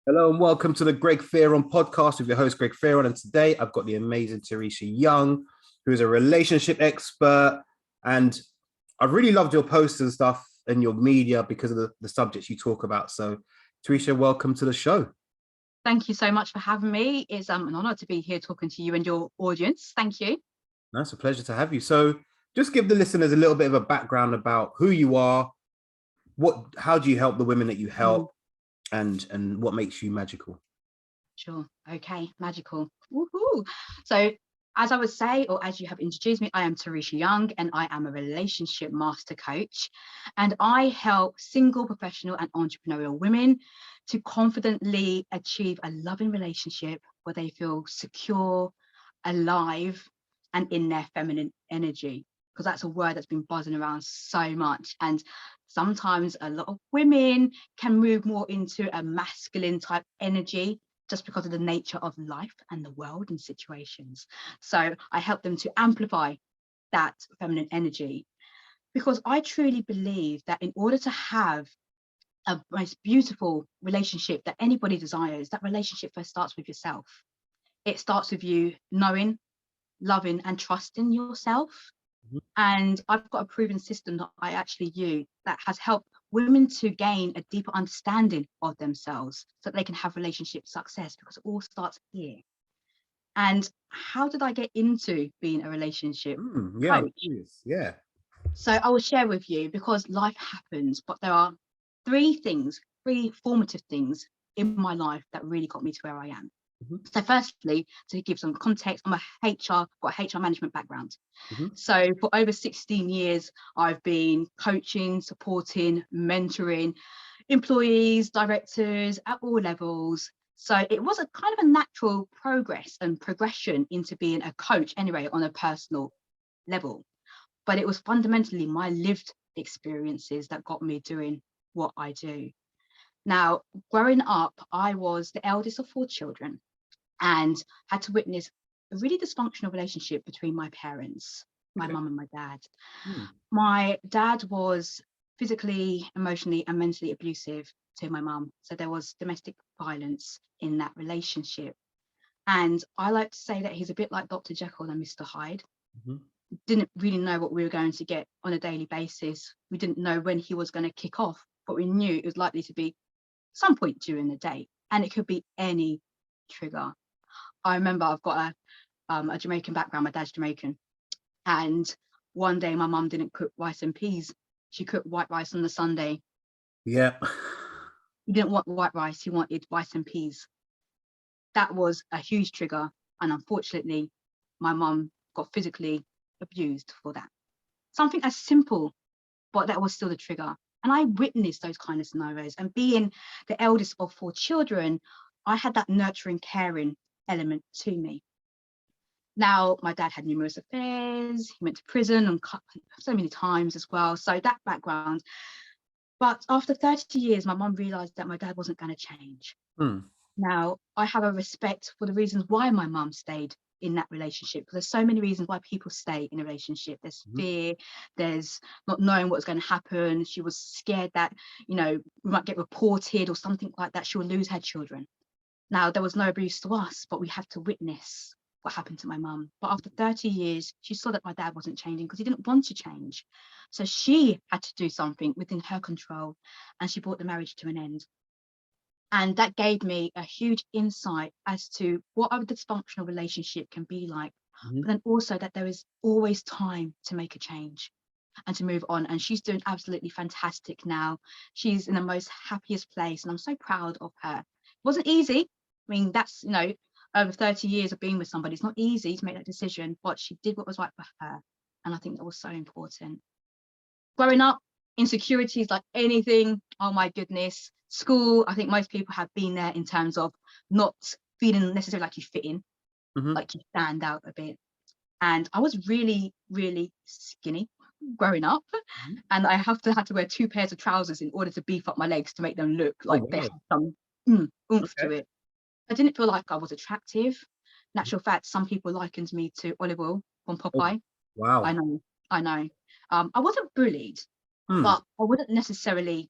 Hello and welcome to the Greg Fearon podcast with your host, Greg Fearon. And today I've got the amazing Teresha Young, who is a relationship expert. And I've really loved your posts and stuff and your media because of the subjects you talk about. So, Teresha, welcome to the show. Thank you so much for having me. It's an honor to be here talking to you and your audience. Thank you. No, it's a pleasure to have you. So, just give the listeners a little bit of a background about who you are, how do you help the women that you help, and what makes you magical. Sure. Okay. Magical. Woohoo. So, as I would say, or as you have introduced me, I am Teresha Young and I am a relationship master coach. And I help single, professional, and entrepreneurial women to confidently achieve a loving relationship where they feel secure, alive, and in their feminine energy. Because that's a word that's been buzzing around so much. And sometimes a lot of women can move more into a masculine type energy just because of the nature of life and the world and situations. So I help them to amplify that feminine energy, because I truly believe that in order to have a most beautiful relationship that anybody desires, that relationship first starts with yourself. It starts with you knowing, loving, and trusting yourself. And I've got a proven system that I actually use that has helped women to gain a deeper understanding of themselves so that they can have relationship success, because it all starts here. And how did I get into being a relationship Yeah, I'm coach? curious. Yeah. So I will share with you, because life happens, but there are three formative things in my life that really got me to where I am. So firstly, to give some context, got a HR management background. So for over 16 years, I've been coaching, supporting, mentoring employees, directors at all levels. So it was a kind of a natural progress and progression into being a coach anyway, on a personal level. But it was fundamentally my lived experiences that got me doing what I do. Now, growing up, I was the eldest of 4 children and had to witness a really dysfunctional relationship between my parents, my mum and my dad. My dad was physically, emotionally, and mentally abusive to my mum. So there was domestic violence in that relationship. And I like to say that he's a bit like Dr. Jekyll and Mr. Hyde. Didn't really know what we were going to get on a daily basis. We didn't know when he was going to kick off, but we knew it was likely to be some point during the day. And it could be any trigger. I remember I've got a Jamaican background. My dad's Jamaican. And one day my mum didn't cook rice and peas. She cooked white rice on the Sunday. Yeah. He didn't want white rice. He wanted rice and peas. That was a huge trigger. And unfortunately, my mum got physically abused for that. Something as simple, but that was still the trigger. And I witnessed those kind of scenarios. And being the eldest of 4 children, I had that nurturing, caring element to me. Now, my dad had numerous affairs. He went to prison and so many times as well. So that background. But after 30 years, my mum realised that my dad wasn't going to change. Now, I have a respect for the reasons why my mum stayed in that relationship, because there's so many reasons why people stay in a relationship. There's fear, there's not knowing what's going to happen. She was scared that, we might get reported or something like that. She will lose her children. Now, there was no abuse to us, but we had to witness what happened to my mum. But after 30 years, she saw that my dad wasn't changing because he didn't want to change. So she had to do something within her control, and she brought the marriage to an end. And that gave me a huge insight as to what a dysfunctional relationship can be like, but then also that there is always time to make a change and to move on. And she's doing absolutely fantastic now. She's in the most happiest place, and I'm so proud of her. It wasn't easy. I mean, that's, over 30 years of being with somebody, it's not easy to make that decision, but she did what was right for her. And I think that was so important. Growing up, insecurities like anything, oh my goodness. School, I think most people have been there in terms of not feeling necessarily like you fit in, like you stand out a bit. And I was really, really skinny growing up. And I had to wear 2 pairs of trousers in order to beef up my legs to make them look like they had some oomph to it. I didn't feel like I was attractive. In actual fact, some people likened me to Olive Oil from Popeye. Wow. I know. I wasn't bullied, but I wouldn't necessarily,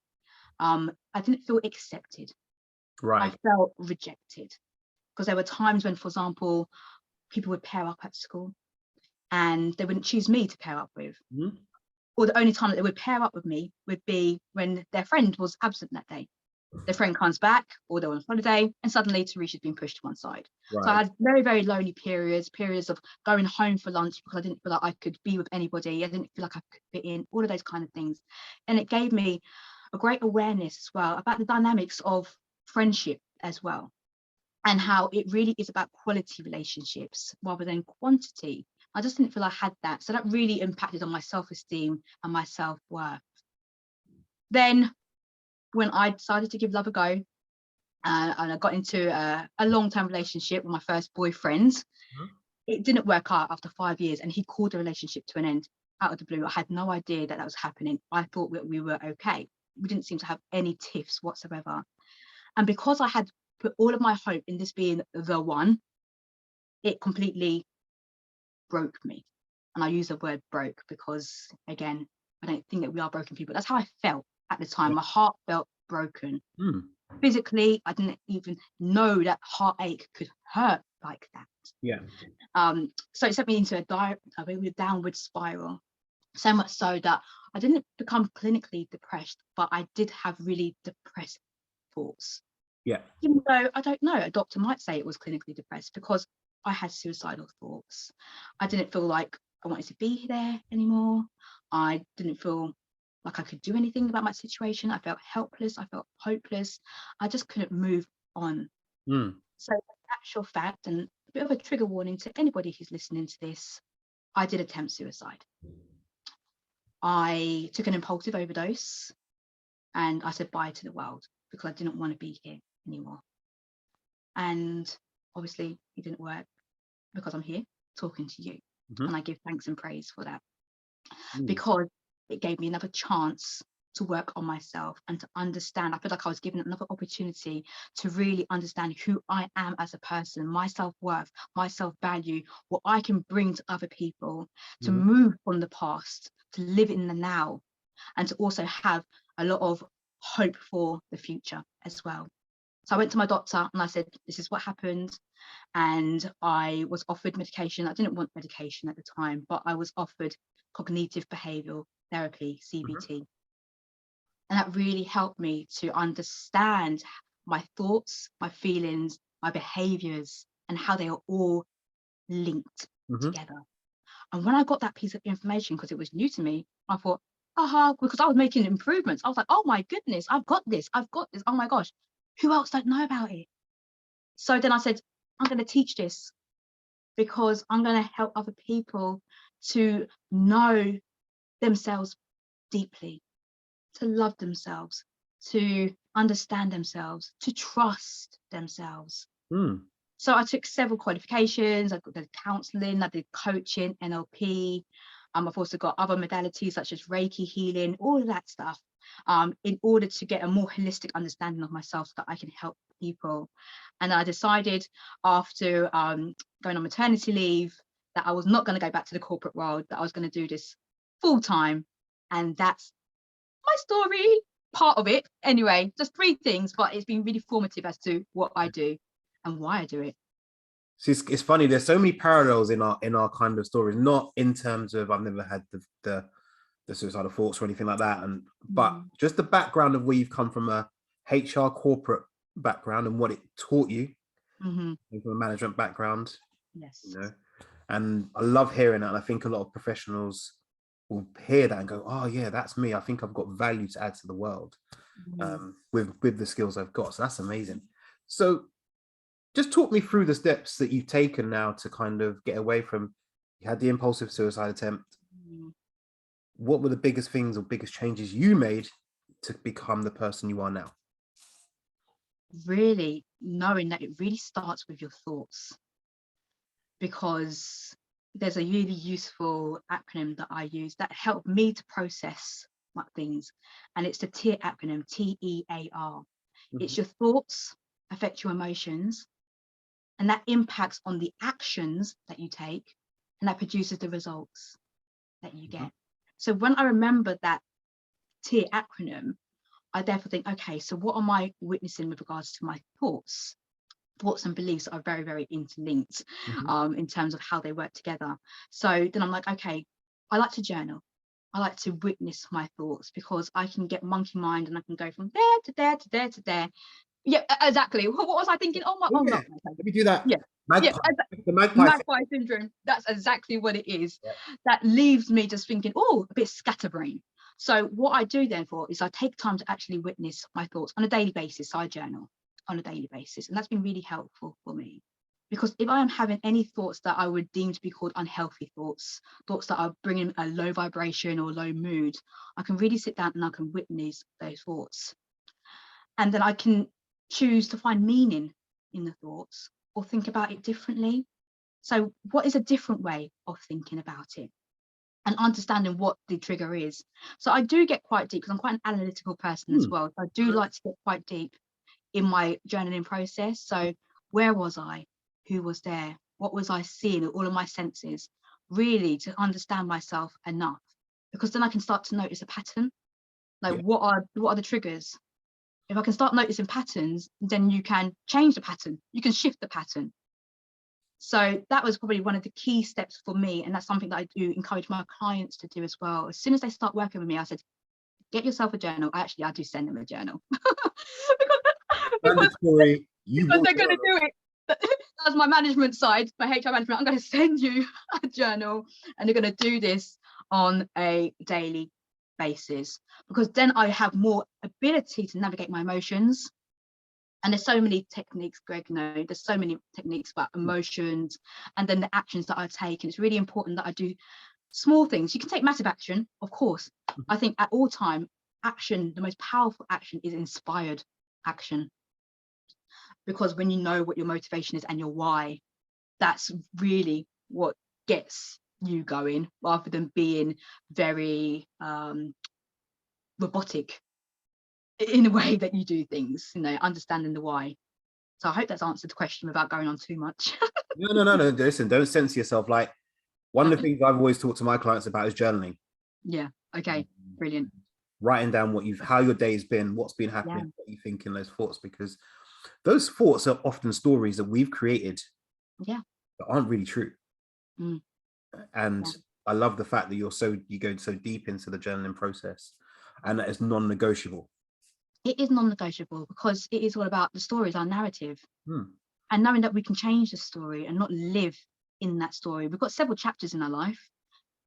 I didn't feel accepted. Right. I felt rejected because there were times when, for example, people would pair up at school and they wouldn't choose me to pair up with. Mhm. Or the only time that they would pair up with me would be when their friend was absent that day. Their friend comes back or they're on holiday and suddenly Teresha's been pushed to one side. So I Right. had very, very lonely periods of going home for lunch because I didn't feel like I could be with anybody. I didn't feel like I could fit in, all of those kind of things. And it gave me a great awareness as well about the dynamics of friendship as well, and how it really is about quality relationships rather than quantity. I just didn't feel I had that. So that really impacted on my self-esteem and my self-worth. Then when I decided to give love a go, and I got into a long-term relationship with my first boyfriend, Mhm. it didn't work out after 5 years, and he called the relationship to an end out of the blue. I had no idea that was happening. I thought that we were okay. We didn't seem to have any tiffs whatsoever. And because I had put all of my hope in this being the one, it completely broke me. And I use the word broke because, again, I don't think that we are broken people. That's how I felt at the time. Yeah. My heart felt broken. Mm. Physically, I didn't even know that heartache could hurt like that. Yeah. So it sent me into a downward spiral. So much so that I didn't become clinically depressed, but I did have really depressed thoughts. Yeah. Even though I don't know, a doctor might say it was clinically depressed because I had suicidal thoughts. I didn't feel like I wanted to be there anymore. I didn't feel like I could do anything about my situation. I felt helpless. I felt hopeless. I just couldn't move on. Mm. So, in actual fact, and a bit of a trigger warning to anybody who's listening to this, I did attempt suicide. I took an impulsive overdose and I said bye to the world because I didn't want to be here anymore. And obviously it didn't work because I'm here talking to you. Mhm. And I give thanks and praise for that Mm. because it gave me another chance to work on myself and to understand. I feel like I was given another opportunity to really understand who I am as a person, my self-worth, my self-value, what I can bring to other people, to Mhm. move from the past, to live in the now, and to also have a lot of hope for the future as well. So I went to my doctor and I said, this is what happened. And I was offered medication. I didn't want medication at the time, but I was offered cognitive behavioral therapy, Mhm. CBT. And that really helped me to understand my thoughts, my feelings, my behaviors, and how they are all linked Mhm. together. And when I got that piece of information, because it was new to me, I thought, aha, because I was making improvements. I was like, oh my goodness, I've got this. I've got this. Oh my gosh, who else don't know about it? So then I said, I'm going to teach this because I'm going to help other people to know themselves deeply, to love themselves, to understand themselves, to trust themselves. Mm. So I took several qualifications. I did counseling, I did coaching, NLP. I've also got other modalities such as Reiki healing, all of that stuff, in order to get a more holistic understanding of myself so that I can help people. And I decided after going on maternity leave that I was not going to go back to the corporate world, that I was going to do this full time. And that's my story, part of it. Anyway, just 3 things, but it's been really formative as to what I do and why I do it. See, it's funny. There's so many parallels in our kind of stories. Not in terms of I've never had the suicidal thoughts or anything like that, but Mm. just the background of where you've come from, a HR corporate background and what it taught you, Mm-hmm. from a management background, Yes. you know. And I love hearing that. And I think a lot of professionals will hear that and go, "Oh yeah, that's me. I think I've got value to add to the world Mm. with the skills I've got." So that's amazing. So just talk me through the steps that you've taken now to kind of get away from. You had the impulsive suicide attempt. Mm. What were the biggest things or biggest changes you made to become the person you are now? Really knowing that it really starts with your thoughts, because there's a really useful acronym that I use that helped me to process my things, and it's the TEAR acronym, TEAR. Mhm. It's your thoughts affect your emotions, and that impacts on the actions that you take, and that produces the results that you Mhm. get. So when I remember that TEAR acronym, I therefore think, okay, so what am I witnessing with regards to my thoughts? Thoughts and beliefs are very, very interlinked in terms of how they work together. So then I'm like, okay, I like to journal. I like to witness my thoughts, because I can get monkey mind and I can go from there to there to there to there. Yeah, exactly. What was I thinking? Oh my, Oh, oh no. yeah. Let me do that. Yeah, yeah, Magpie. The magpie. magpie syndrome. That's exactly what it is. Yeah. That leaves me just thinking, oh, a bit scatterbrain. So what I do therefore is I take time to actually witness my thoughts on a daily basis. So I journal on a daily basis, and that's been really helpful for me. Because if I am having any thoughts that I would deem to be called unhealthy thoughts, thoughts that are bringing a low vibration or low mood, I can really sit down and I can witness those thoughts. And then I can choose to find meaning in the thoughts or think about it differently. So what is a different way of thinking about it and understanding what the trigger is? So I do get quite deep, because I'm quite an analytical person as well. So I do like to get quite deep in my journaling process. So where was I? Who was there? What was I seeing? All of my senses, really to understand myself enough, because then I can start to notice a pattern. Like Yeah. what are the triggers? If I can start noticing patterns, then you can change the pattern. You can shift the pattern. So that was probably one of the key steps for me. And that's something that I do encourage my clients to do as well. As soon as they start working with me, I said, get yourself a journal. Actually, I do send them a journal because, Mandatory. You because will they're going to journal. do it. That's my management side, my HR management. I'm going to send you a journal, and you're going to do this on a daily basis, because then I have more ability to navigate my emotions. And there's so many techniques, Greg, there's so many techniques about emotions and then the actions that I take. And it's really important that I do small things. You can take massive action, of course. I think at all time, action, the most powerful action is inspired action. Because when you know what your motivation is and your why, that's really what gets you going, rather than being very robotic in a way that you do things, understanding the why. So I hope that's answered the question without going on too much. No. Listen, don't censor yourself. Like, one of the Okay. things I've always talked to my clients about is journaling. Yeah. Okay. Brilliant. Writing down how your day's been, what's been Yeah. happening, what you think in those thoughts, because those thoughts are often stories that we've created Yeah. that aren't really true. Mm. And Yeah. I love the fact that you go so deep into the journaling process, and that it's non-negotiable. It is non-negotiable, because it is all about the stories, our narrative, Hmm. and knowing that we can change the story and not live in that story. We've got several chapters in our life,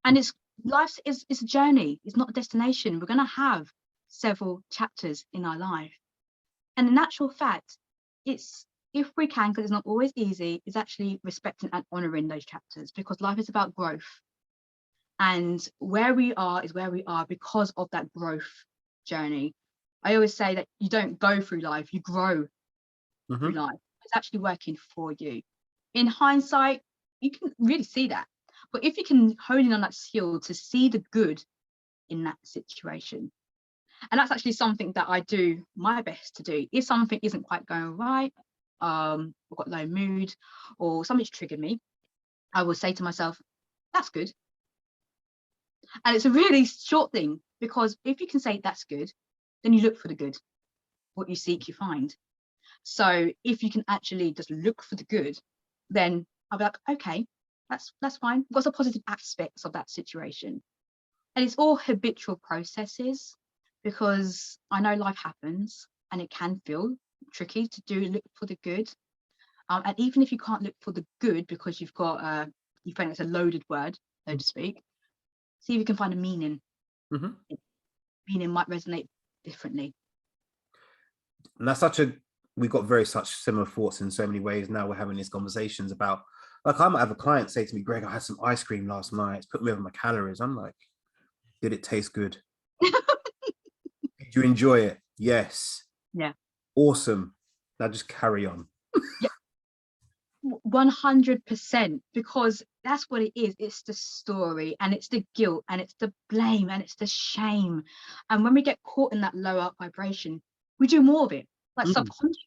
and life is a journey. It's not a destination. We're going to have several chapters in our life, and in actual fact, it's, if we can, because it's not always easy, is actually respecting and honoring those chapters, because life is about growth. And where we are is where we are because of that growth journey. I always say that you don't go through life, you grow through life. It's actually working for you. In hindsight, you can really see that. But if you can hone in on that skill to see the good in that situation, and that's actually something that I do my best to do. If something isn't quite going right, I've got low mood, or something's triggered me, I will say to myself, that's good. And it's a really short thing, because if you can say that's good, then you look for the good. What you seek, you find. So if you can actually just look for the good, then I'll be like, okay, that's fine. What's the positive aspects of that situation? And it's all habitual processes, because I know life happens and it can feel tricky to look for the good. And even if you can't look for the good because you've got you think it's a loaded word, so to speak, see if you can find a meaning. Meaning might resonate differently. And that's we've got such similar thoughts in so many ways. Now we're having these conversations about, like, I might have a client say to me, Greg, I had some ice cream last night, it's put me over my calories. I'm like, did it taste good? Did you enjoy it? Yes. Yeah. Awesome. Now just carry on. Yeah. 100%, because that's what it is. It's the story, and it's the guilt, and it's the blame, and it's the shame. And when we get caught in that lower vibration, we do more of it. Like subconsciously,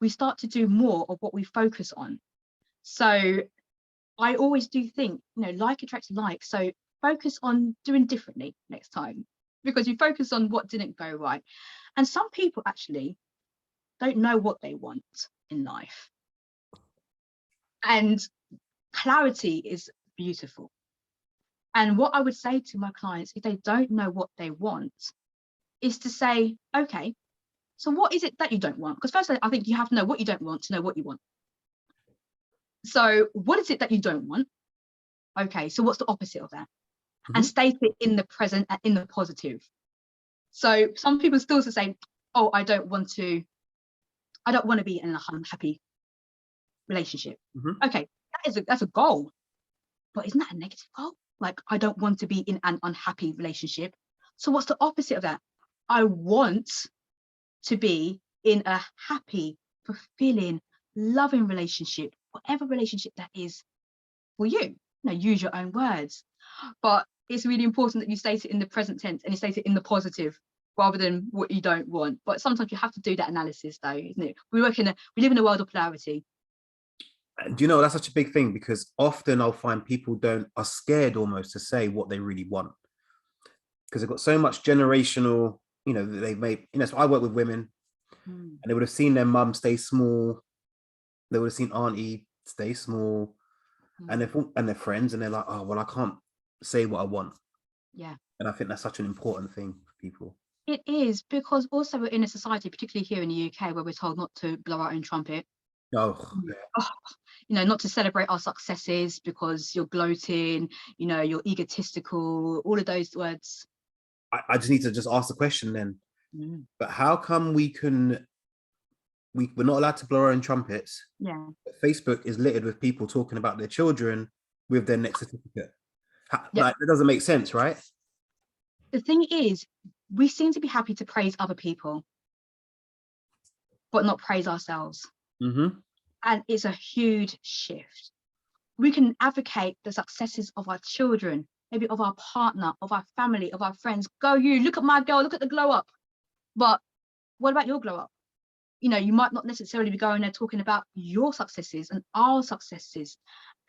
we start to do more of what we focus on. So I always do think, like attracts like. So focus on doing differently next time. because you focus on what didn't go right. And some people actually don't know what they want in life. And clarity is beautiful. And what I would say to my clients, if they don't know what they want, is to say, okay, so what is it that you don't want? Because first, I think you have to know what you don't want to know what you want. So what is it that you don't want? Okay, so what's the opposite of that? Mm-hmm. And state it in the present and in the positive. So some people still say, oh, I don't want to be in an unhappy relationship. Mm-hmm. Okay, that's a goal. But isn't that a negative goal? Like, I don't want to be in an unhappy relationship. So what's the opposite of that? I want to be in a happy, fulfilling, loving relationship, whatever relationship that is for you. Use your own words. But it's really important that you state it in the present tense and you state it in the positive rather than what you don't want. But sometimes you have to do that analysis though, isn't it? We live in a world of polarity. Do you know, that's such a big thing, because often I'll find people are scared almost to say what they really want, because they've got so much generational, they've made, so I work with women and they would have seen their mum stay small. They would have seen auntie stay small and their friends, and they're like, oh, well, I can't say what I want. Yeah. And I think that's such an important thing for people. It is, because also we're in a society, particularly here in the UK, where we're told not to blow our own trumpet. Not to celebrate our successes because you're gloating, you're egotistical, all of those words. I just need to just ask the question then. But how come we're not allowed to blow our own trumpets? Yeah. But Facebook is littered with people talking about their children with their next certificate. Like, it doesn't make sense, right? The thing is, we seem to be happy to praise other people, but not praise ourselves. Mm-hmm. And it's a huge shift. We can advocate the successes of our children, maybe of our partner, of our family, of our friends. Go you, look at my girl, look at the glow up. But what about your glow up? You might not necessarily be going there talking about your successes and our successes.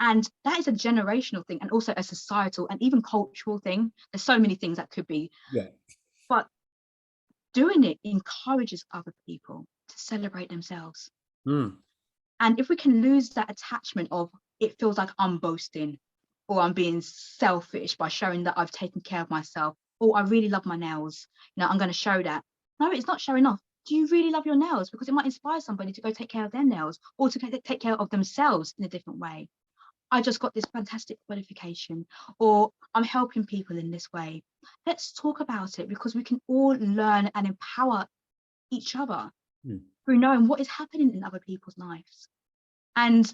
And that is a generational thing, and also a societal and even cultural thing. There's so many things that could be. Yeah. But doing it encourages other people to celebrate themselves. And if we can lose that attachment of, it feels like I'm boasting or I'm being selfish by showing that I've taken care of myself, or I really love my nails, I'm going to show that. No, it's not showing off. Do you really love your nails? Because it might inspire somebody to go take care of their nails, or to take care of themselves in a different way. I just got this fantastic qualification, or I'm helping people in this way. Let's talk about it, because we can all learn and empower each other through knowing what is happening in other people's lives. And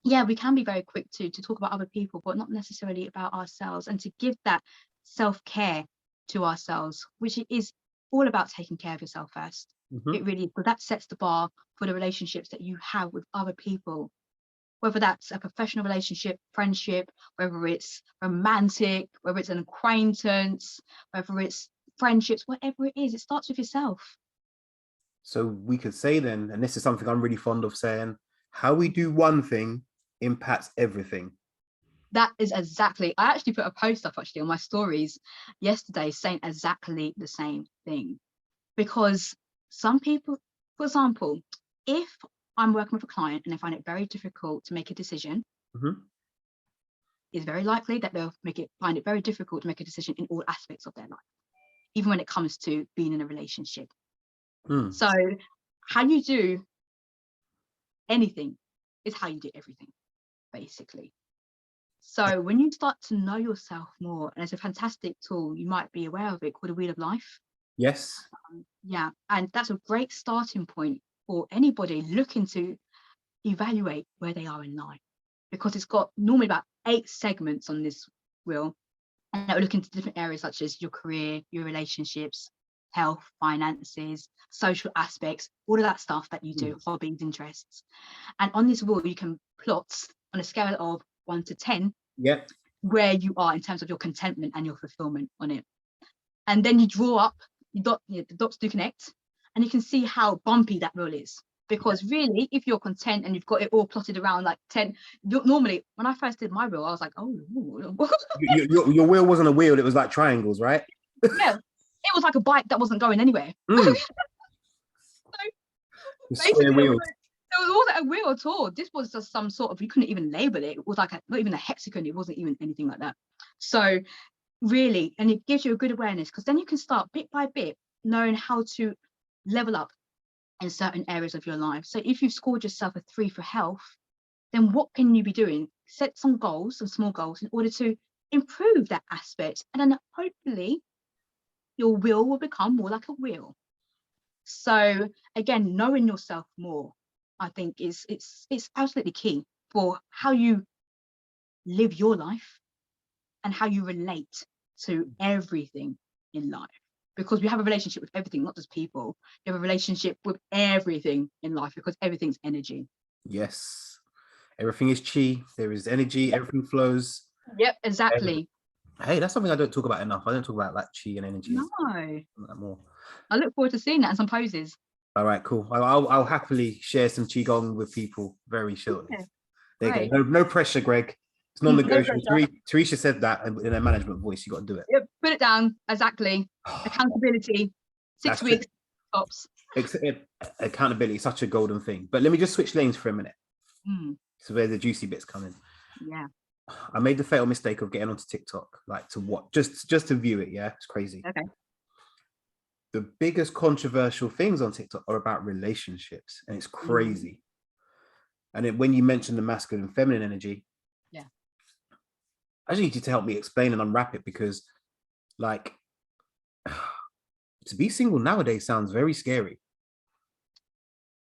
yeah, we can be very quick to talk about other people, but not necessarily about ourselves, and to give that self-care to ourselves, which is all about taking care of yourself first. It really is, because that sets the bar for the relationships that you have with other people, whether that's a professional relationship, friendship, whether it's romantic, whether it's an acquaintance, whether it's friendships, whatever it is, it starts with yourself. So we could say then, and this is something I'm really fond of saying, how we do one thing impacts everything. That is exactly, I actually put a post up on my stories yesterday saying exactly the same thing. Because some people, for example, if I'm working with a client and they find it very difficult to make a decision, it's very likely that they'll find it very difficult to make a decision in all aspects of their life, even when it comes to being in a relationship. So how you do anything is how you do everything, basically. So when you start to know yourself more, and there's a fantastic tool, you might be aware of it, called the Wheel of Life. Yes. Yeah, and that's a great starting point for anybody looking to evaluate where they are in life, because it's got normally about 8 segments on this wheel, and that will look into different areas such as your career, your relationships, health, finances, social aspects, all of that stuff that you do, hobbies, interests. And on this wheel, you can plot on a scale of 1 to 10 where you are in terms of your contentment and your fulfillment on it. And then you draw up, the dots do connect, and you can see how bumpy that wheel is. Because really, if you're content and you've got it all plotted around like 10, normally when I first did my wheel, I was like, oh. Your wheel wasn't a wheel, it was like triangles, right? Yeah. It was like a bike that wasn't going anywhere. Mm. So Square basically, wheels. there wasn't a wheel at all. This was just some sort of, you couldn't even label it. It was like not even a hexagon. It wasn't even anything like that. So really, and it gives you a good awareness, because then you can start bit by bit knowing how to level up in certain areas of your life. So if you've scored yourself a 3 for health, then what can you be doing? Set some goals, some small goals, in order to improve that aspect. And then hopefully your will become more like a wheel. So again, knowing yourself more, I think it's absolutely key for how you live your life and how you relate to everything in life. Because we have a relationship with everything, not just people. You have a relationship with everything in life, because everything's energy. Yes. Everything is chi. There is energy. Everything flows. Yep, exactly. Hey, that's something I don't talk about enough. I don't talk about like chi and energy. No, More. I look forward to seeing that in some poses. All right, cool. I'll happily share some qigong with people very shortly. Yeah, There you right. go. No pressure, Greg. It's No non-negotiable. pressure. Teresha said that in a management voice. You got to do it. Yep, put it down. Exactly. Accountability. 6 That's true. weeks tops. Accountability is such a golden thing. But let me just switch lanes for a minute. Mm, So where the juicy bits come in. yeah. I made the fatal mistake of getting onto TikTok, like to what, just to view it. Yeah, it's crazy. Okay. The biggest controversial things on TikTok are about relationships, and it's crazy. And when you mention the masculine and feminine energy, Yeah. I just need you to help me explain and unwrap it, because like to be single nowadays sounds very scary.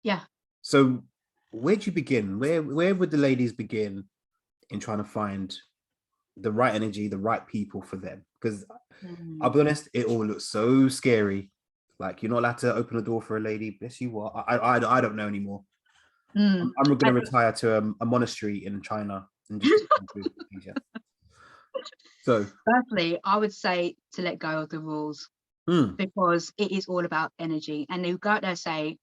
Yeah. So where'd you begin? Where would the ladies begin in trying to find the right energy, the right people for them? Because I'll be honest, it all looks so scary. Like you're not allowed to open a door for a lady. Bless you, what? I don't know anymore. I'm going to retire to a monastery in China and just so firstly, I would say to let go of the rules, because it is all about energy. And you go out there and say,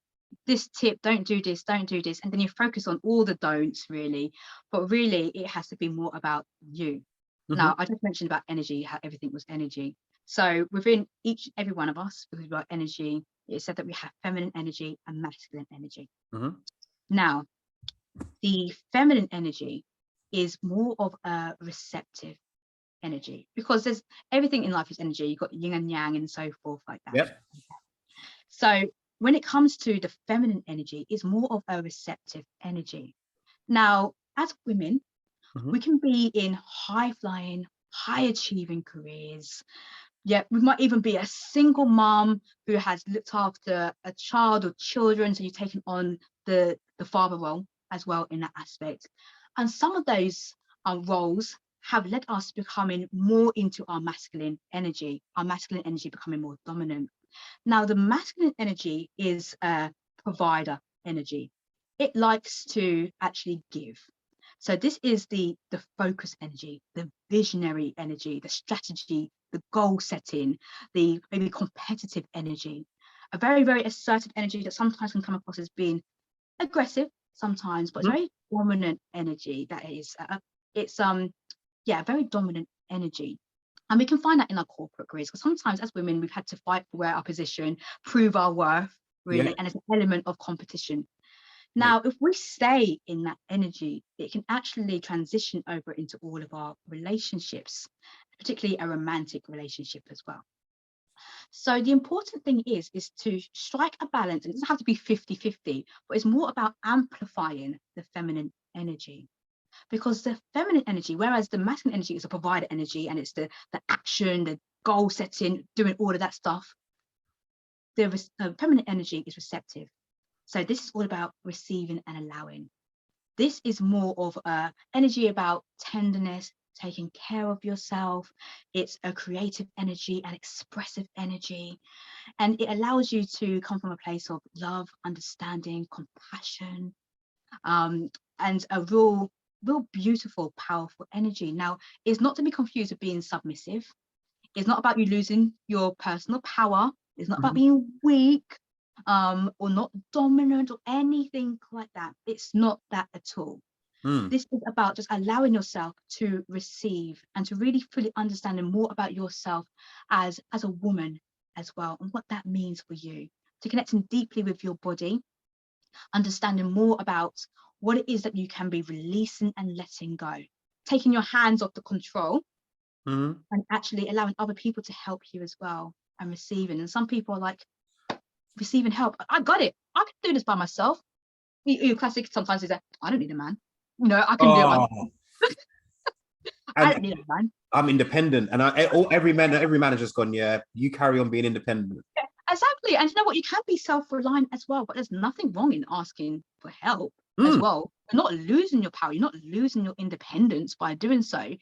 this tip, don't do this, don't do this. And then you focus on all the don'ts, really. But really, it has to be more about you. Now, I just mentioned about energy, how everything was energy. So within every one of us, because we've got energy, it said that we have feminine energy and masculine energy. Now, the feminine energy is more of a receptive energy, because there's everything in life is energy. You've got yin and yang and so forth like that. Yep. So when it comes to the feminine energy, it's more of a receptive energy. Now, as women, we can be in high flying, high achieving careers. Yeah, we might even be a single mom who has looked after a child or children. So you've taken on the father role as well in that aspect. And some of those roles have led us becoming more into our masculine energy becoming more dominant. Now, the masculine energy is a provider energy. It likes to actually give. So this is the focus energy, the visionary energy, the strategy, the goal setting, the maybe competitive energy, a very, very assertive energy that sometimes can come across as being aggressive sometimes, but it's very dominant energy. That is, very dominant energy. And we can find that in our corporate careers, because sometimes as women, we've had to fight for our position, prove our worth, really, and it's an element of competition. Now, if we stay in that energy, it can actually transition over into all of our relationships, particularly a romantic relationship as well. So the important thing is to strike a balance. And it doesn't have to be 50-50, but it's more about amplifying the feminine energy. Because the feminine energy, whereas the masculine energy is a provider energy, and it's the action, the goal setting, doing all of that stuff, the feminine energy is receptive. So this is all about receiving and allowing. This is more of energy about tenderness, taking care of yourself. It's a creative energy, an expressive energy, and it allows you to come from a place of love, understanding, compassion, and a real beautiful, powerful energy. Now, it's not to be confused with being submissive. It's not about you losing your personal power. It's not about being weak, or not dominant or anything like that. It's not that at all. This is about just allowing yourself to receive and to really fully understanding more about yourself as a woman, as well, and what that means for you, to connecting deeply with your body, understanding more about what it is that you can be releasing and letting go, taking your hands off the control, Mhm. and actually allowing other people to help you as well, and receiving. And some people are like, receiving help, I got it, I can do this by myself. Your classic sometimes is that, I don't need a man, I can do it myself. Oh, I and don't need a man. I'm independent, and every manager's gone. Yeah, you carry on being independent. Yeah, exactly. And you know what? You can be self-reliant as well, but there's nothing wrong in asking for help as Mm. well. You're not losing your power. You're not losing your independence by doing so.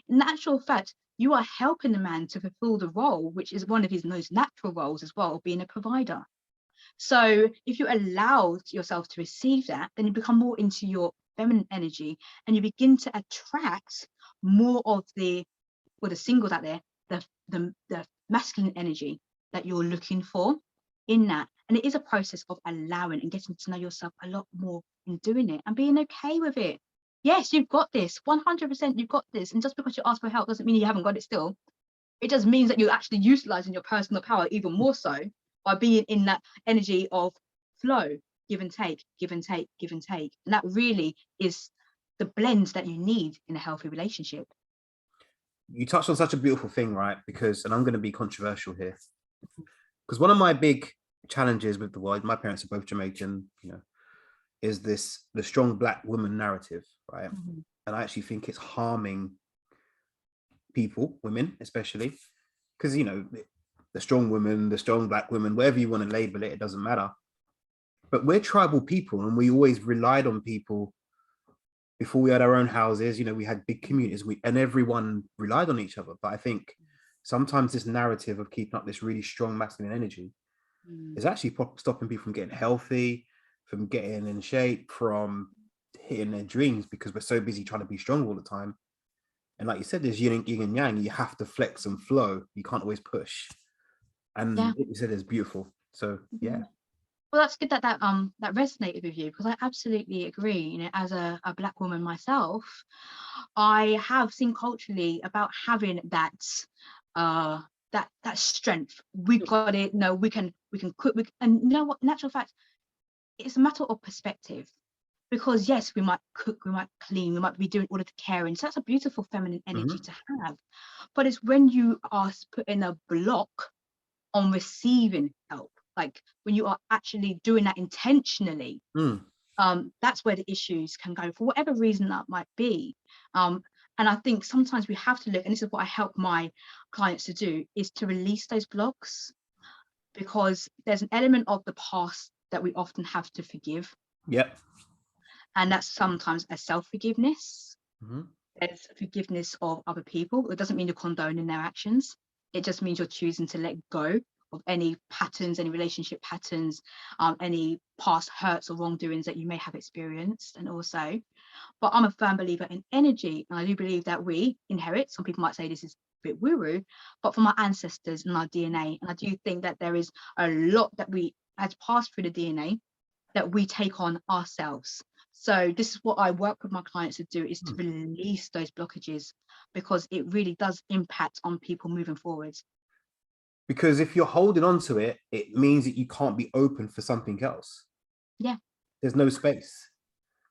In actual fact, you are helping the man to fulfill the role, which is one of his most natural roles as well, being a provider. So if you allow yourself to receive that, then you become more into your feminine energy, and you begin to attract more of the singles out there, the masculine energy that you're looking for in that. And it is a process of allowing and getting to know yourself a lot more in doing it and being okay with it. Yes, you've got this, 100% you've got this. And just because you ask for help doesn't mean you haven't got it still. It just means that you're actually utilizing your personal power even more so by being in that energy of flow, give and take, give and take, give and take. And that really is the blend that you need in a healthy relationship. You touched on such a beautiful thing, right? Because, and I'm going to be controversial here, because one of my big challenges with the world, my parents are both Jamaican, is the strong black woman narrative, right? Mm-hmm. And I actually think it's harming people, women especially, because the strong woman, the strong black woman, wherever you want to label it, it doesn't matter. But we're tribal people, and we always relied on people. Before we had our own houses, we had big communities, and everyone relied on each other. But I think sometimes this narrative of keeping up this really strong masculine energy is actually stopping people from getting healthy, from getting in shape, from hitting their dreams, because we're so busy trying to be strong all the time. And like you said, there's yin and yang. You have to flex and flow. You can't always push. And what you said is beautiful. So yeah. Well, that's good that resonated with you, because I absolutely agree. As a black woman myself, I have seen culturally about having that strength. We got it. No, we can cook. And you know what? In actual fact, it's a matter of perspective. Because yes, we might cook, we might clean, we might be doing all of the caring. So that's a beautiful feminine energy to have. But it's when you are putting a block on receiving help, like when you are actually doing that intentionally, that's where the issues can go, for whatever reason that might be. And I think sometimes we have to look, and this is what I help my clients to do, is to release those blocks, because there's an element of the past that we often have to forgive. Yep. And that's sometimes a self-forgiveness. There's forgiveness of other people. It doesn't mean you're condoning their actions. It just means you're choosing to let go of any patterns, any relationship patterns, any past hurts or wrongdoings that you may have experienced. And also, but I'm a firm believer in energy, and I do believe that we inherit. Some people might say this is a bit woo-woo, but from our ancestors and our DNA. And I do think that there is a lot that we has passed through the DNA that we take on ourselves. So this is what I work with my clients to do, is to release those blockages, because it really does impact on people moving forward. Because if you're holding on to it, it means that you can't be open for something else. Yeah. There's no space.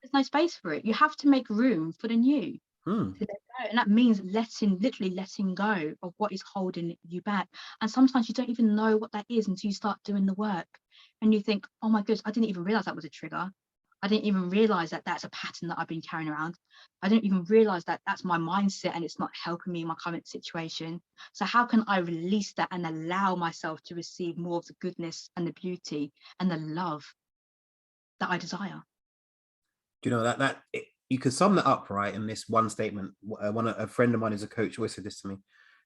There's no space for it. You have to make room for the new. To let go. And that means literally letting go of what is holding you back. And sometimes you don't even know what that is until you start doing the work. And you think, oh my goodness, I didn't even realize that was a trigger. I didn't even realize that that's a pattern that I've been carrying around. I didn't even realize that that's my mindset, and it's not helping me in my current situation. So how can I release that and allow myself to receive more of the goodness and the beauty and the love that I desire? Do you know that you could sum that up right in this one statement? A friend of mine who's a coach always said this to me: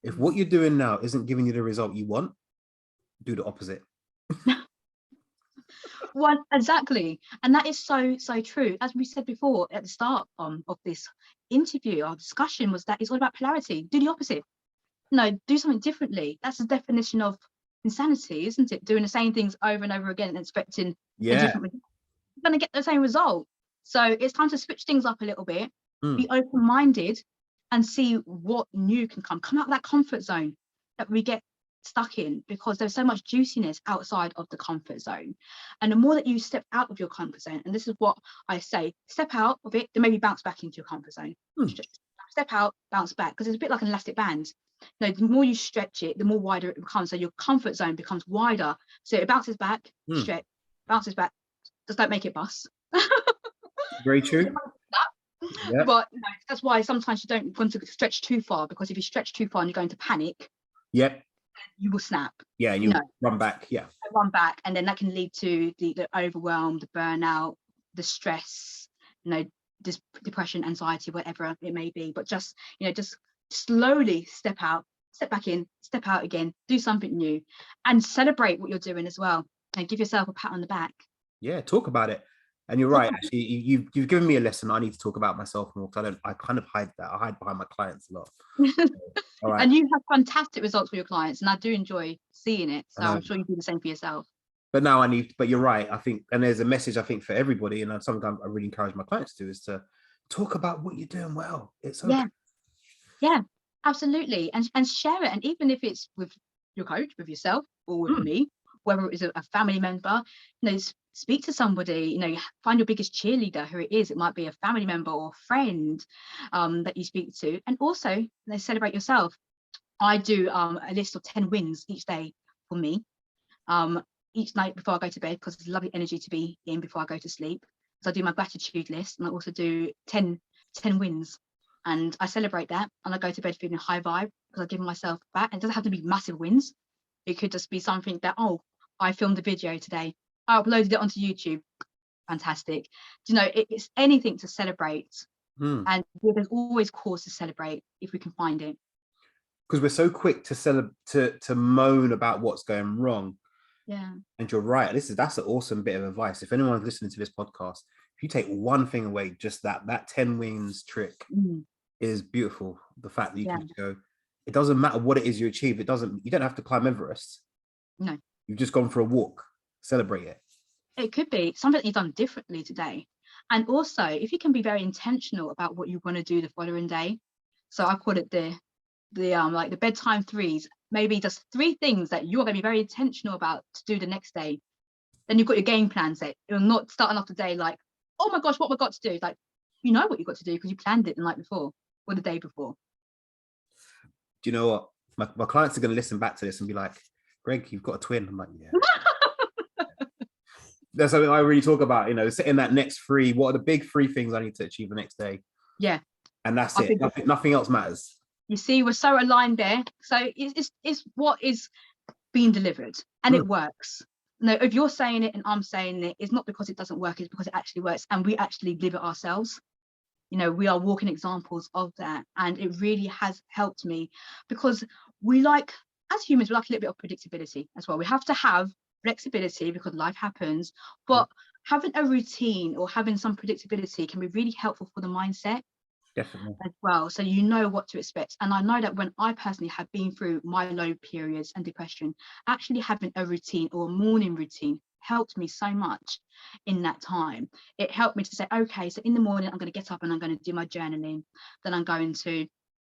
if what you're doing now isn't giving you the result you want, do the opposite. One, exactly. And that is so true. As we said before at the start of this interview, our discussion was that it's all about polarity. Do the opposite. No, do something differently. That's the definition of insanity, isn't it? Doing the same things over and over again and expecting a different result. You're going to get the same result. So it's time to switch things up a little bit, be open-minded, and see what new can come out of that comfort zone that we get stuck in, because there's so much juiciness outside of the comfort zone. And the more that you step out of your comfort zone, and this is what I say, step out of it, then maybe bounce back into your comfort zone. Just step out, bounce back, because it's a bit like an elastic band. The more you stretch it, the more wider it becomes. So your comfort zone becomes wider. So it bounces back, stretch, bounces back. Just don't make it bust. Very true. Yep. But that's why sometimes you don't want to stretch too far, because if you stretch too far and you're going to panic, yep, you will snap. Yeah, and you run back. Yeah, run back, and then that can lead to the overwhelm, the burnout, the stress, this depression, anxiety, whatever it may be. But just slowly step out, step back in, step out again, do something new, and celebrate what you're doing as well, and give yourself a pat on the back. Yeah, talk about it. And you're right, actually, you've given me a lesson. I need to talk about myself more, because I kind of hide that. I hide behind my clients a lot. All right. And you have fantastic results for your clients, and I do enjoy seeing it. So I'm sure you do the same for yourself. But now but you're right, I think, and there's a message, I think, for everybody, and sometimes I really encourage my clients to do, is to talk about what you're doing well. It's okay. Yeah, absolutely. And share it. And even if it's with your coach, with yourself, or with me, whether it is a family member, speak to somebody, find your biggest cheerleader, who it is. It might be a family member or friend that you speak to. And also, celebrate yourself. I do a list of 10 wins each day for me, each night before I go to bed, because it's lovely energy to be in before I go to sleep. So I do my gratitude list, and I also do 10 wins. And I celebrate that, and I go to bed feeling high vibe, because I give myself back. And it doesn't have to be massive wins. It could just be something that, I filmed a video today, I uploaded it onto YouTube. Fantastic. It's anything to celebrate. And there's always cause to celebrate if we can find it. Because we're so quick to moan about what's going wrong. Yeah. And you're right. That's an awesome bit of advice. If anyone's listening to this podcast, if you take one thing away, just that 10 wins trick is beautiful. The fact that you can go, it doesn't matter what it is you achieve. You don't have to climb Everest. No. You've just gone for a walk. Celebrate it. It could be something that you've done differently today. And also, if you can be very intentional about what you want to do the following day. So I call it the bedtime threes. Maybe just 3 things that you're going to be very intentional about to do the next day. Then you've got your game plan set. You're not starting off the day like, oh my gosh, what have I got to do? Like, you know what you've got to do, because you planned it the night before or the day before. Do you know what? My clients are going to listen back to this and be like, Greg, you've got a twin. I'm like, yeah. That's something I really talk about, setting that next 3. What are the big 3 things I need to achieve the next day? Yeah. And that's it. Nothing else matters. You see, we're so aligned there. So it's what is being delivered, and it works. No, if you're saying it and I'm saying it, it's not because it doesn't work, it's because it actually works, and we actually live it ourselves. We are walking examples of that, and it really has helped me, because as humans, we like a little bit of predictability as well. We have to have flexibility because life happens, but having a routine or having some predictability can be really helpful for the mindset. Definitely. As well, so you know what to expect. And I know that when I personally have been through my low periods and depression, actually having a routine or a morning routine helped me so much in that time. It helped me to say, okay, so in the morning I'm going to get up and I'm going to do my journaling, then I'm going to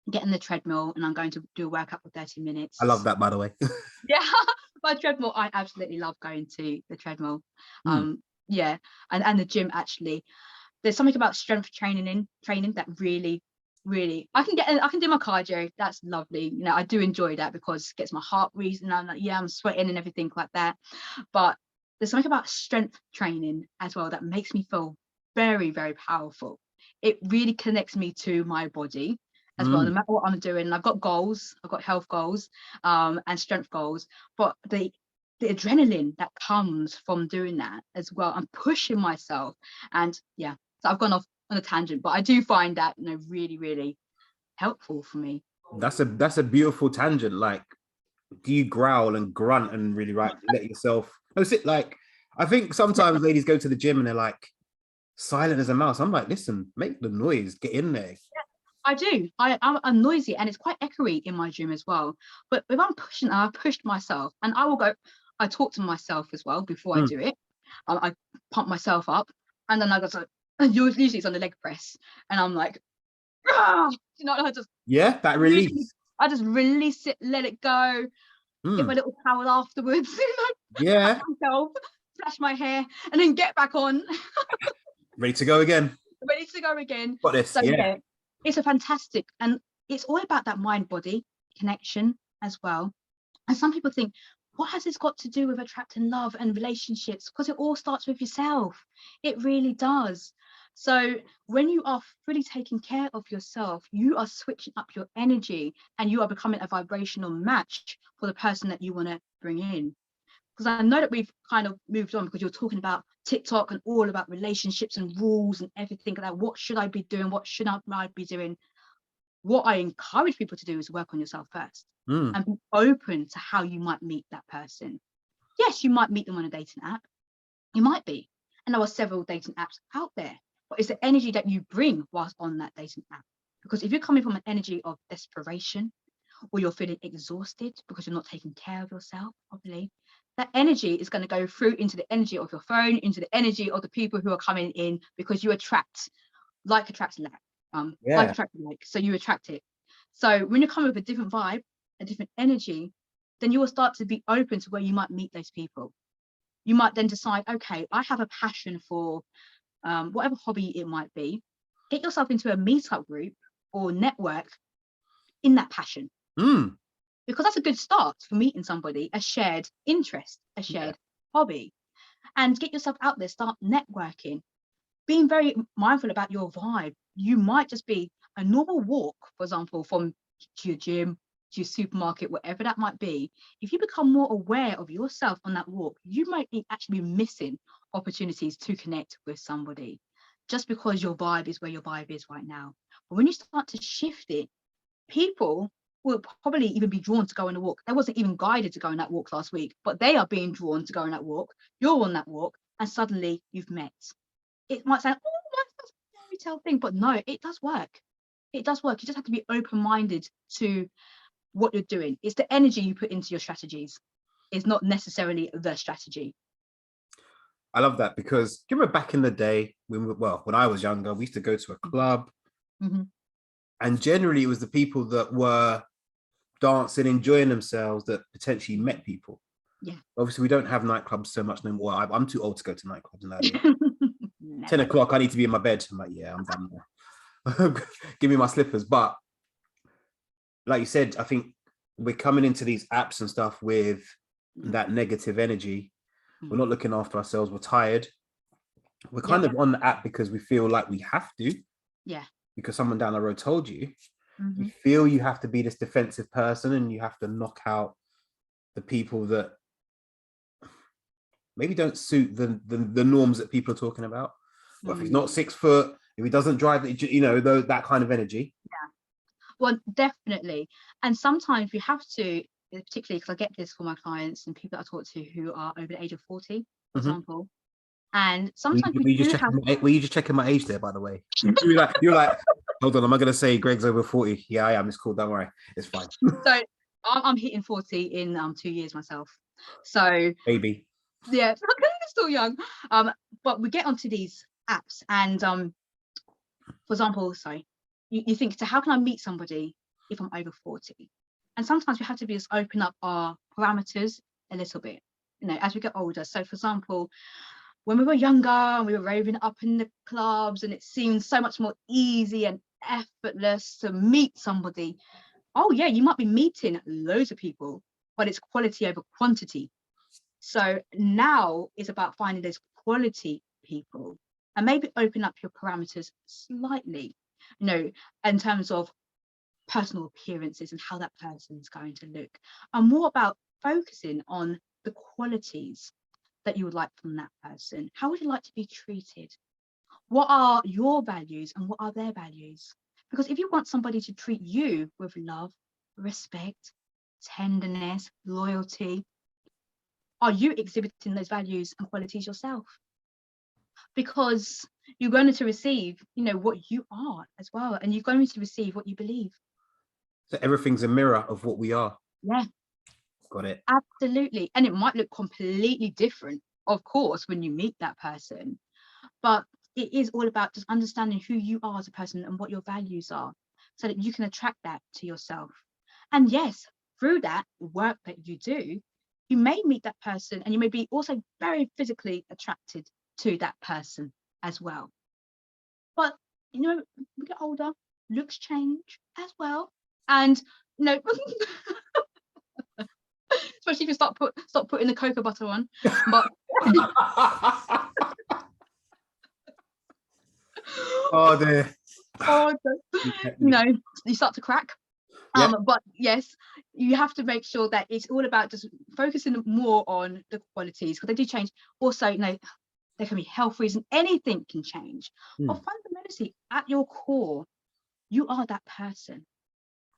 get in the treadmill and I'm going to do a workout for 30 minutes. I love that, by the way. Yeah, my treadmill, I absolutely love going to the treadmill. Yeah, and the gym actually. There's something about strength training that really I can do my cardio. That's lovely. I do enjoy that because it gets my heart racing, and I'm like, I'm sweating and everything like that. But there's something about strength training as well that makes me feel very, very powerful. It really connects me to my body as well, no matter what I'm doing. I've got goals, I've got health goals, and strength goals, but the adrenaline that comes from doing that as well, I'm pushing myself, and so I've gone off on a tangent, but I do find that really, really helpful for me. That's a beautiful tangent. Like, do you growl and grunt and really let yourself? I think sometimes ladies go to the gym and they're like silent as a mouse. I'm like, listen, make the noise, get in there. Yeah, I do. I'm noisy, and it's quite echoey in my gym as well. But if I'm pushing, I pushed myself, and I will go. I talk to myself as well before I do it. I pump myself up, and then I go like. Usually it's on the leg press, and I'm like, I just that release. I just release it, let it go, get Mm. my little towel afterwards, pat Yeah. myself, flash my hair, and then get back on, Ready to go again. ready to go again. Got this. So Yeah. yeah, it's a fantastic, and it's all about that mind-body connection as well. And some people think, what has this got to do with attracting love and relationships? Because it all starts with yourself. It really does. So when you are fully taking care of yourself, you are switching up your energy and you are becoming a vibrational match for the person that you want to bring in. Because I know that we've kind of moved on because you're talking about TikTok and all about relationships and rules and everything like that. What should I be doing? What should I be doing? What I encourage people to do is work on yourself first Mm. and be open to how you might meet that person. Yes, you might meet them on a dating app. You might be. And there are several dating apps out there. But it's the energy that you bring whilst on that dating app. Because if you're coming from an energy of desperation or you're feeling exhausted because you're not taking care of yourself properly, that energy is going to go through into the energy of your phone, into the energy of the people who are coming in, because you attract like attracts like. Like Yeah. attracts like, so you attract it. So when you come with a different vibe, a different energy, then you will start to be open to where you might meet those people. You might then decide, okay, I have a passion for whatever hobby it might be. Get yourself into a meetup group or network in that passion, Mm. because that's a good start for meeting somebody, a shared interest, a shared hobby. And get yourself out there, start networking, being very mindful about your vibe. You might just be a normal walk, for example, from to your gym, to your supermarket, whatever that might be. If you become more aware of yourself on that walk, you might actually be missing opportunities to connect with somebody just because your vibe is where your vibe is right now. But when you start to shift it, people will probably even be drawn to go on a walk. They wasn't even guided to go on that walk last week, but they are being drawn to go on that walk. You're on that walk, and suddenly you've met. It might sound, oh, that's a fairy tale thing, but no, it does work. It does work. You just have to be open-minded to what you're doing. It's the energy you put into your strategies. It's not necessarily the strategy. I love that because do you remember back in the day when I was younger, we used to go to a club, Mm-hmm. and generally it was the people that were dancing, enjoying themselves that potentially met people. Yeah. Obviously, we don't have nightclubs so much no more. I'm too old to go to nightclubs nowadays. 10 Never. o'clock, I need to be in my bed. I'm like, yeah, I'm done now. Give me my slippers. But like you said, I think we're coming into these apps and stuff with that negative energy. We're not looking after ourselves. We're tired. We're kind of on the app because we feel like we have to. Yeah. Because someone down the road told you. Mm-hmm. You feel you have to be this defensive person and you have to knock out the people that maybe don't suit the norms that people are talking about. Well, if he's not 6 foot, if he doesn't drive, that kind of energy. Yeah. Well, definitely. And sometimes we have to, particularly because I get this for my clients and people that I talk to who are over the age of 40, for example. And sometimes Were we you do have. Were you just checking my age there, by the way? You're like, hold on, am I going to say Greg's over 40? Yeah, I am. It's cool. Don't worry. It's fine. So I'm hitting 40 in 2 years myself. So Baby. yeah, I'm still young. But we get onto these apps and for example, sorry, you think, so how can I meet somebody if I'm over 40? And sometimes we have to just open up our parameters a little bit, as we get older. So for example, when we were younger and we were raving up in the clubs and it seemed so much more easy and effortless to meet somebody. Oh yeah, you might be meeting loads of people, but it's quality over quantity. So now it's about finding those quality people and maybe open up your parameters slightly, in terms of personal appearances and how that person is going to look, and more about focusing on the qualities that you would like from that person. How would you like to be treated? What are your values and what are their values? Because if you want somebody to treat you with love, respect, tenderness, loyalty, are you exhibiting those values and qualities yourself? Because you're going to receive, what you are as well, and you're going to receive what you believe. So everything's a mirror of what we are. Yeah. Got it. Absolutely. And it might look completely different, of course, when you meet that person. But it is all about just understanding who you are as a person and what your values are so that you can attract that to yourself. And yes, through that work that you do, you may meet that person and you may be also very physically attracted to that person as well. But, you know, we get older, looks change as well. And, you know, especially if you stop putting the cocoa butter on. But Oh dear. or you start to crack. Yeah. But yes, you have to make sure that it's all about just focusing more on the qualities, because they do change. Also, you know, there can be health reasons, anything can change. But fundamentally, at your core, you are that person.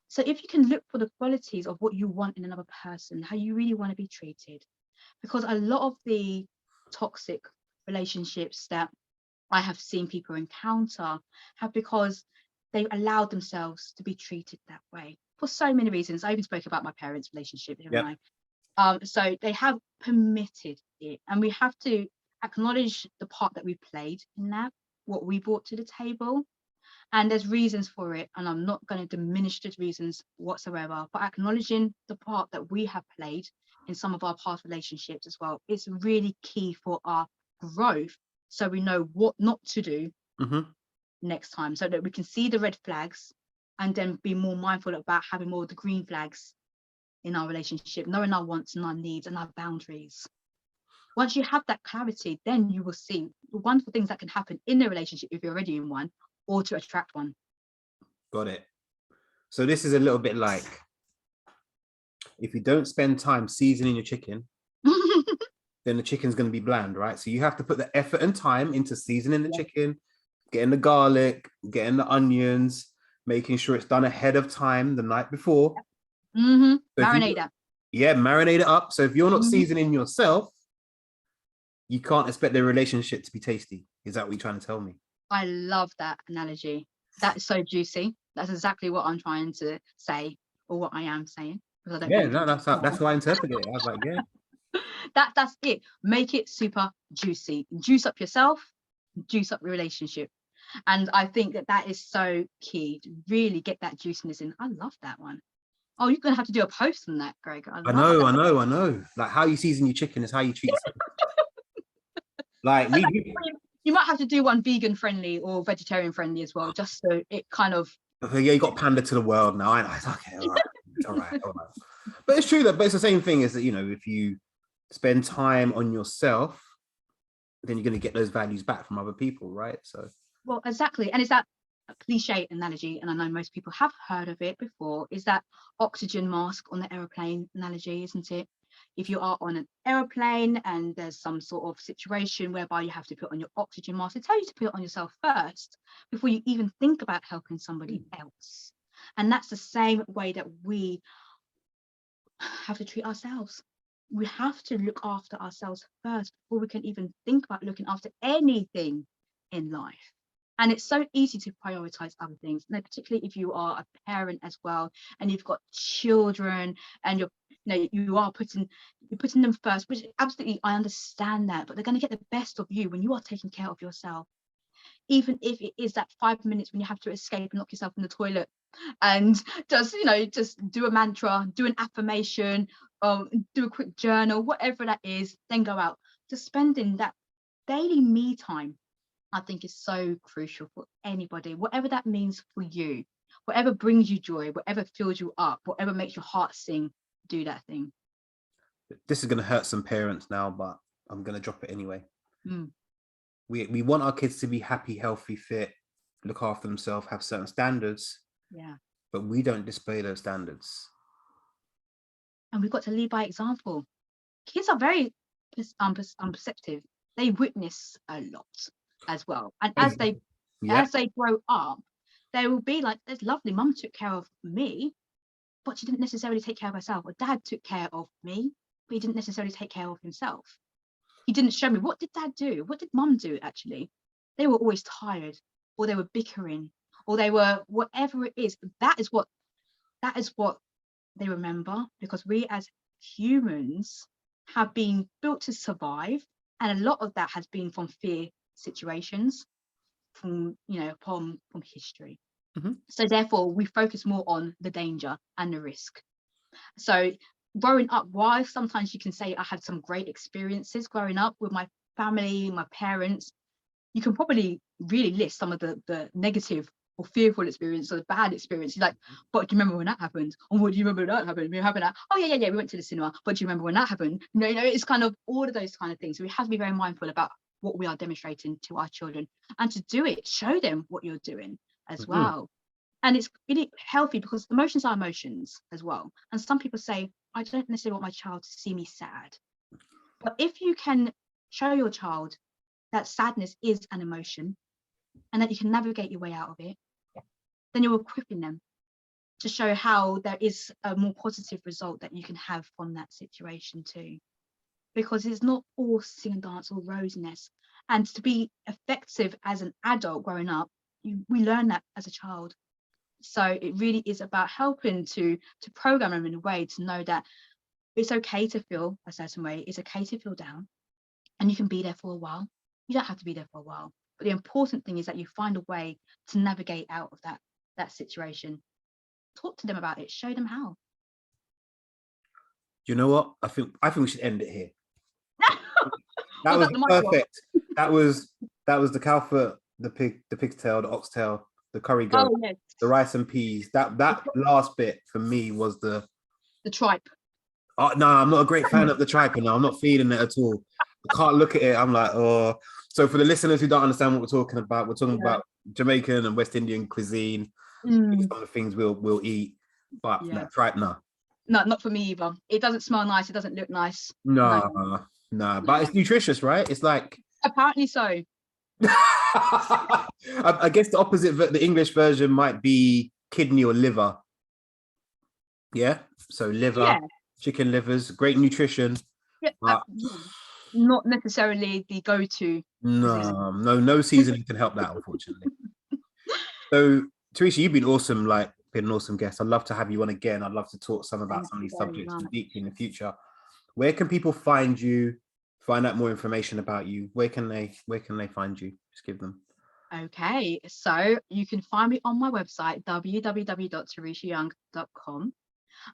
So if you can look for the qualities of what you want in another person, how you really want to be treated, because a lot of the toxic relationships that I have seen people encounter have because they allowed themselves to be treated that way for so many reasons. I even spoke about my parents' relationship, didn't I? So they have permitted it, and we have to acknowledge the part that we played in that, what we brought to the table. And there's reasons for it, and I'm not going to diminish the reasons whatsoever, but acknowledging the part that we have played in some of our past relationships as well is really key for our growth, so we know what not to do next time, so that we can see the red flags and then be more mindful about having more of the green flags in our relationship, knowing our wants and our needs and our boundaries. Once you have that clarity, then you will see the wonderful things that can happen in the relationship if you're already in one, or to attract one. Got it. So this is a little bit like, if you don't spend time seasoning your chicken, then the chicken's going to be bland, right? So you have to put the effort and time into seasoning the chicken, getting the garlic, getting the onions, making sure it's done ahead of time the night before. Marinate that. Yeah, marinate it up. So if you're not seasoning yourself, you can't expect the relationship to be tasty. Is that what you're trying to tell me? I love that analogy. That is so juicy. That's exactly what I'm trying to say, or what I am saying. Yeah, no, that's how I interpret it. I was like, yeah. That's it. Make it super juicy. Juice up yourself, juice up your relationship. And I think that is so key to really get that juiciness in. I love that one. Oh, you're gonna have to do a post on that, Greg. I know. Like, how you season your chicken is how you treat yourself. Like you might have to do one vegan friendly or vegetarian friendly as well, just so it kind of. Yeah, you got pander to the world now. I know. It's okay. All right. But it's true, but it's the same thing, is that, you know, if you spend time on yourself, then you're going to get those values back from other people, right? So. Well, exactly. And it's that cliche analogy, and I know most people have heard of it before, is that oxygen mask on the aeroplane analogy, isn't it? If you are on an aeroplane and there's some sort of situation whereby you have to put on your oxygen mask, they tell you to put it on yourself first before you even think about helping somebody else. And that's the same way that we have to treat ourselves. We have to look after ourselves first before we can even think about looking after anything in life. And it's so easy to prioritize other things, and particularly if you are a parent as well, and you've got children, and you are putting them first, which absolutely, I understand that, but they're going to get the best of you when you are taking care of yourself. Even if it is that 5 minutes when you have to escape and lock yourself in the toilet and just do a mantra, do an affirmation, do a quick journal, whatever that is, then go out. Just spending that daily me time, I think, is so crucial for anybody, whatever that means for you, whatever brings you joy, whatever fills you up, whatever makes your heart sing, do that thing. This is going to hurt some parents now, but I'm going to drop it anyway. We want our kids to be happy, healthy, fit, look after themselves, have certain standards. Yeah. But we don't display those standards. And we've got to lead by example. Kids are very perceptive. They witness a lot as well. And as they grow up, they will be like, "There's lovely, mum took care of me, but she didn't necessarily take care of herself." Or dad took care of me, but he didn't necessarily take care of himself. He didn't show me, what did dad do? What did mum do actually? They were always tired, or they were bickering, or they were whatever it is. That is what they remember, because we as humans have been built to survive, and a lot of that has been from fear situations, from history. So therefore we focus more on the danger and the risk. So growing up, while sometimes you can say I had some great experiences growing up with my family, my parents, you can probably really list some of the negative or fearful experience or the bad experience. You're like, but do you remember when that happened? Oh, what do you remember when that happened? You happened that? Oh yeah, we went to the cinema. But do you remember when that happened? It's kind of all of those kind of things. So we have to be very mindful about what we are demonstrating to our children, and to do it, show them what you're doing as well. And it's really healthy, because emotions are emotions as well. And some people say, I don't necessarily want my child to see me sad. But if you can show your child that sadness is an emotion and that you can navigate your way out of it, then you're equipping them to show how there is a more positive result that you can have from that situation too. Because it's not all sing and dance or rosiness. And to be effective as an adult growing up, we learn that as a child. So it really is about helping to program them in a way to know that it's okay to feel a certain way. It's okay to feel down, and you can be there for a while. You don't have to be there for a while. But the important thing is that you find a way to navigate out of that situation. Talk to them about it. Show them how. You know what? I think we should end it here. That Was was that perfect. That was the cow foot, the pig's tail, the oxtail, the curry goat, yes. the rice and peas. That last bit for me was the tripe. Oh no, I'm not a great fan of the tripe. No, I'm not feeling it at all. I can't look at it. I'm like, oh. So for the listeners who don't understand what we're talking about about Jamaican and West Indian cuisine. Some of the things we'll eat, but that tripe, no. No, not for me either. It doesn't smell nice. It doesn't look nice. No. But it's nutritious, right? It's like apparently so. I guess the opposite, the English version might be kidney or liver. Yeah. So liver, chicken livers, great nutrition. Yeah, not necessarily the go-to. No seasoning can help that, unfortunately. So Teresha, you've been awesome, been an awesome guest. I'd love to have you on again. I'd love to talk about some of these subjects deeply in the future. Where can people find you, find out more information about you? Where can they find you? Just give them. Okay, so you can find me on my website, www.tereshayoung.com.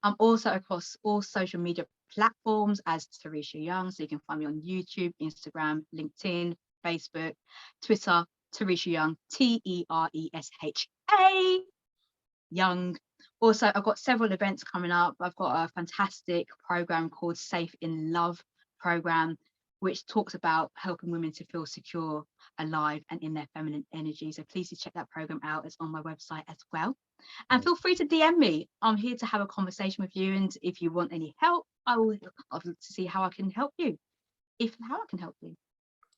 I'm also across all social media platforms as Teresha Young. So you can find me on YouTube, Instagram, LinkedIn, Facebook, Twitter, Teresha Young, Teresha Young. Also, I've got several events coming up. I've got a fantastic program called Safe in Love program, which talks about helping women to feel secure, alive, and in their feminine energy. So please do check that program out. It's on my website as well. And feel free to DM me. I'm here to have a conversation with you. And if you want any help, I'd love to see how I can help you. How I can help you.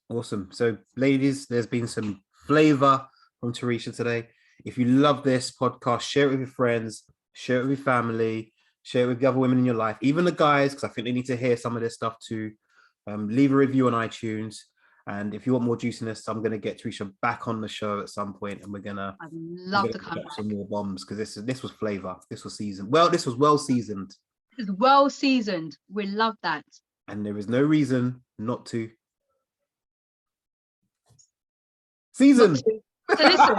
Awesome. So ladies, there's been some flavor from Teresha today. If you love this podcast, share it with your friends, share it with your family, share it with the other women in your life, even the guys, because I think they need to hear some of this stuff too. Leave a review on iTunes. And if you want more juiciness, I'm going to get Teresha back on the show at some point, and I'd love to come back. Some more bombs, because this was flavor. This was seasoned. Well, this was well seasoned. This is well seasoned. We love that. And there is no reason not to season. To listen,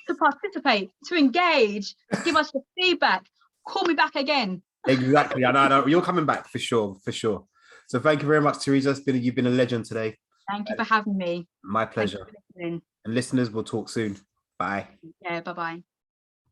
to participate, to engage, give us your feedback. Call me back again. Exactly. I know. You're coming back for sure. So thank you very much, Teresha. You've been a legend today. Thank you for having me. My pleasure. And listeners, we'll talk soon. Bye. Yeah, bye-bye.